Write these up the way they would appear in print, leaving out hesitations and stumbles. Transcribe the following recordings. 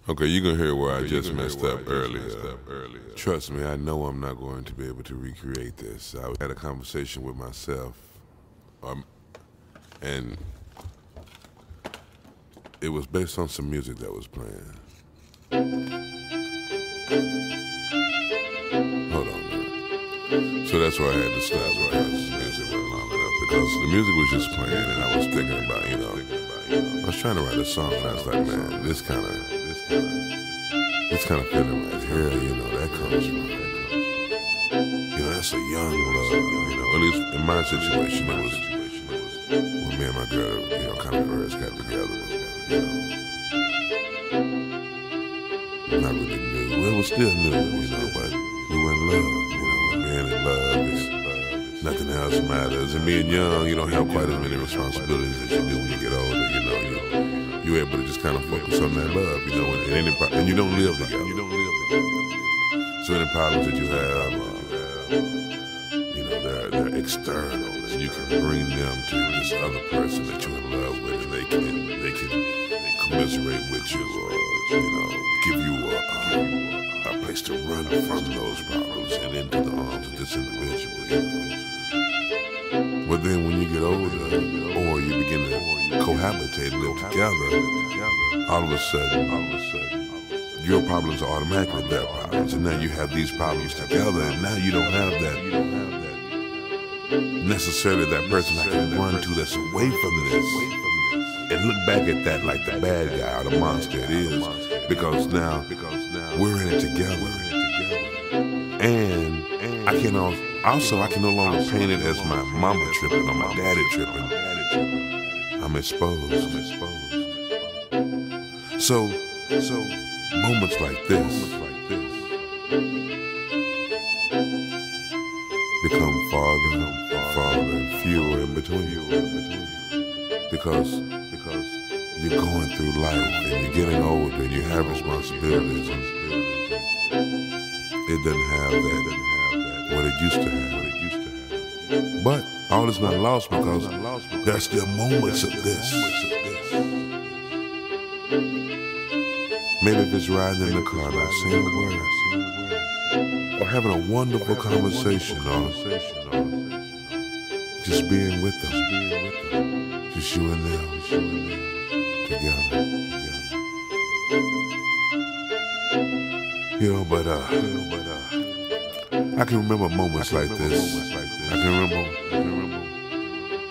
Okay, you're going to hear where I just messed up earlier. Trust me, I know I'm not going to be able to recreate this. I had a conversation with myself, and it was based on some music that was playing. Hold on, man. So that's why I had to stop because the music went long enough. Because the music was just playing, and I was thinking about, I was trying to write a song, and I was like, man, this kind of feeling right here, that comes from, that's a young love, at least in my situation, it was when me and my girl, kind of first got together, not really new, well, it was still new, but we were in love, being in love is nothing else matters, and being young, you don't have quite as many responsibilities as you do when you get older, you're able to just kind of focus on that love, and you don't live together. So any problems that you have, they're external, and you can bring them to this other person that you're in love with, and they can commiserate with you, or give you a place to run from those problems and into the arms of this individual. But then when you get older, or you begin to cohabitate and live together, all of a sudden, your problems are automatically their problems, and now you have these problems together, and now you don't have that necessarily that person I can run to that's away from this and look back at that like the bad guy or the monster it is, because now we're in it together, and I can no longer paint it as my mama tripping or my daddy tripping. I'm exposed. So moments like this become farther and farther and fewer in between. Because you're going through life and you're getting older and you have responsibilities, and it doesn't have what it used to have. But all is not lost, because there are still moments of this. Maybe if it's riding in the car, not saying a word, or having a wonderful conversation, or just being with them, just you and them, together. But I can remember moments like this.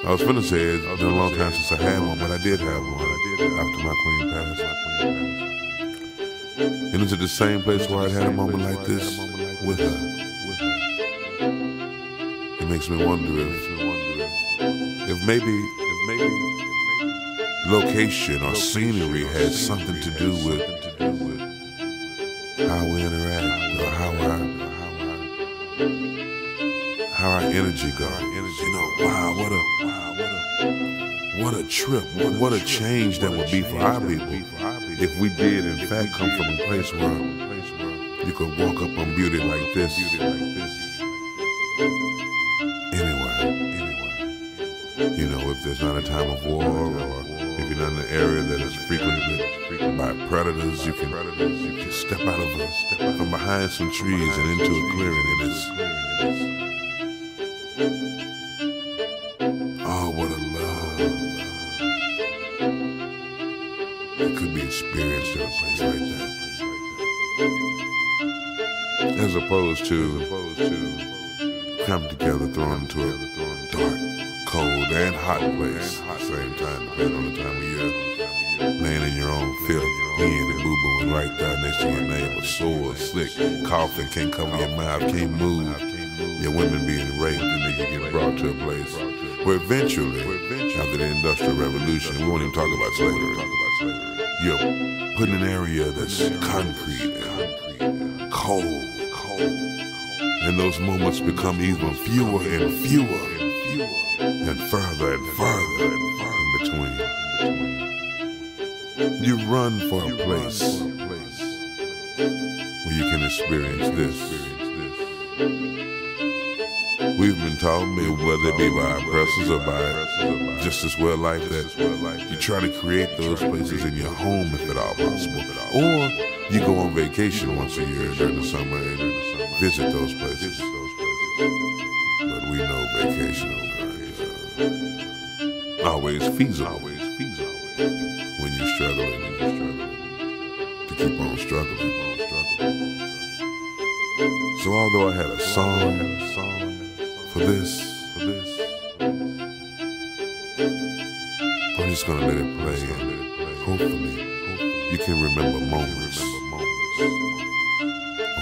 I was finna say it's been a long time since I had one, but I did have one after my queen passed. And it was at the same place where I'd had a moment like this with her. It makes me wonder if maybe location or scenery has something to do with how we interact, or how our energy goes. Wow, what a trip, what a change that would be for our people if we did in fact come from a place where you could walk up on beauty like this. Anyway, if there's not a time of war, or if you're not in an area that is frequented by predators, you can step out from behind some trees and into a clearing, and it's oh, what a love. It could be experienced in a place like that, as opposed to come together thrown into a dark, cold, and hot place at the same time, depending on the time of year. Laying in your own filth, peeing and boo-booing right there next to your neighbor, sore, sick, coughing, can't cover your mouth, can't move. Your women being raped, and then you get brought to a place where eventually, after the Industrial Revolution, we won't even talk about slavery, you're put in an area that's concrete and cold, and those moments become even fewer and fewer, and further and further in between. You run for a place where you can experience this, We've been taught, whether it be by oppressors or by just as well life, that you try to create those places in your home if at all possible. Or you go on vacation once a year during the summer and visit those places. But we know vacation is always feasible when you're struggling to keep on struggling. So although I had a song for this, I'm just gonna let it play, and hopefully you can remember moments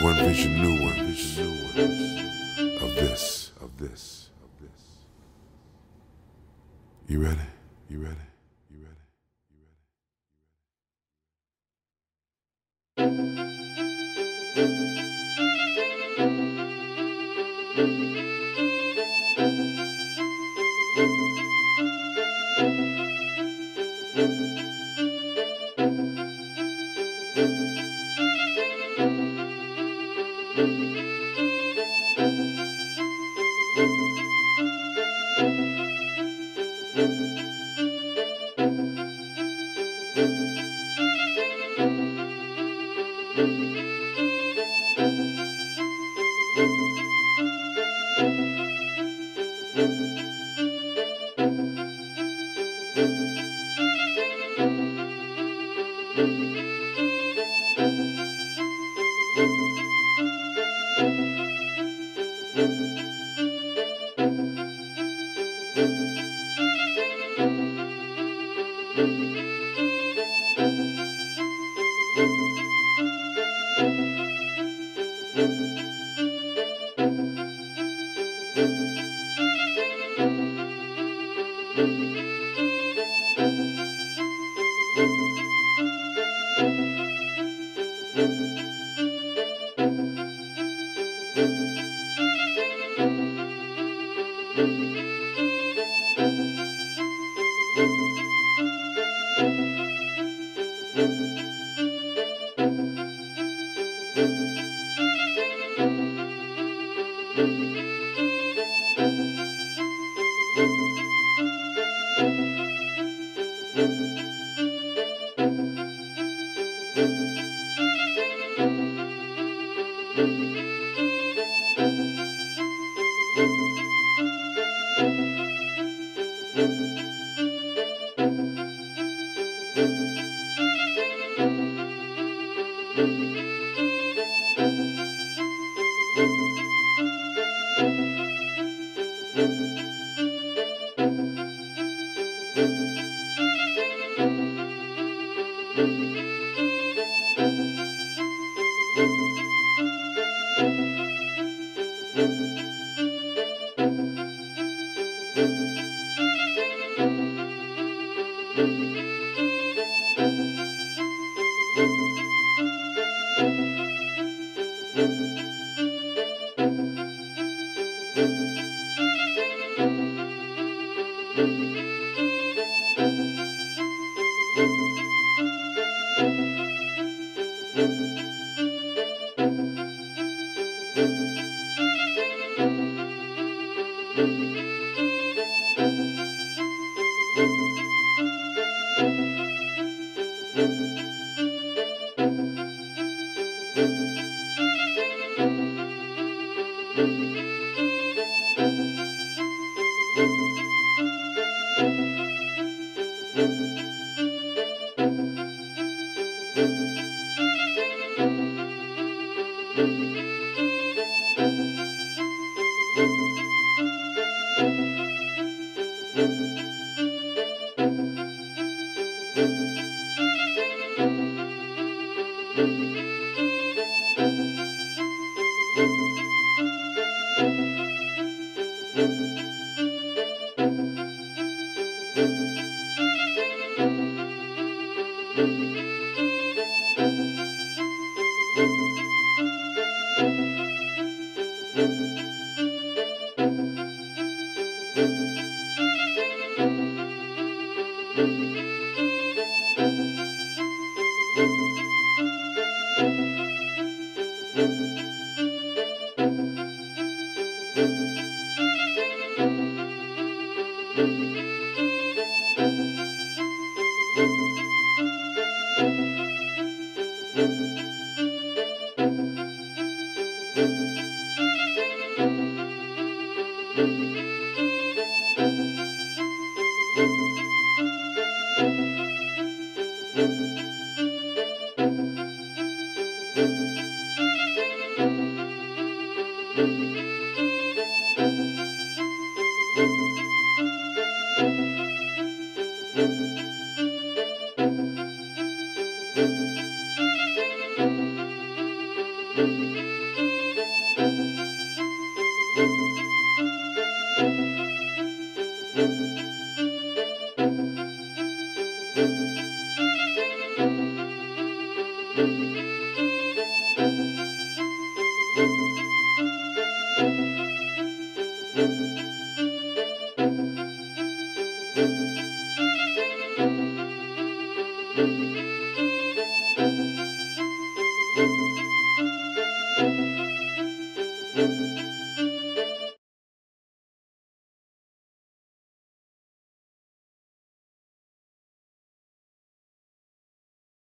or envision new ones of this. You ready? You ready? You ready?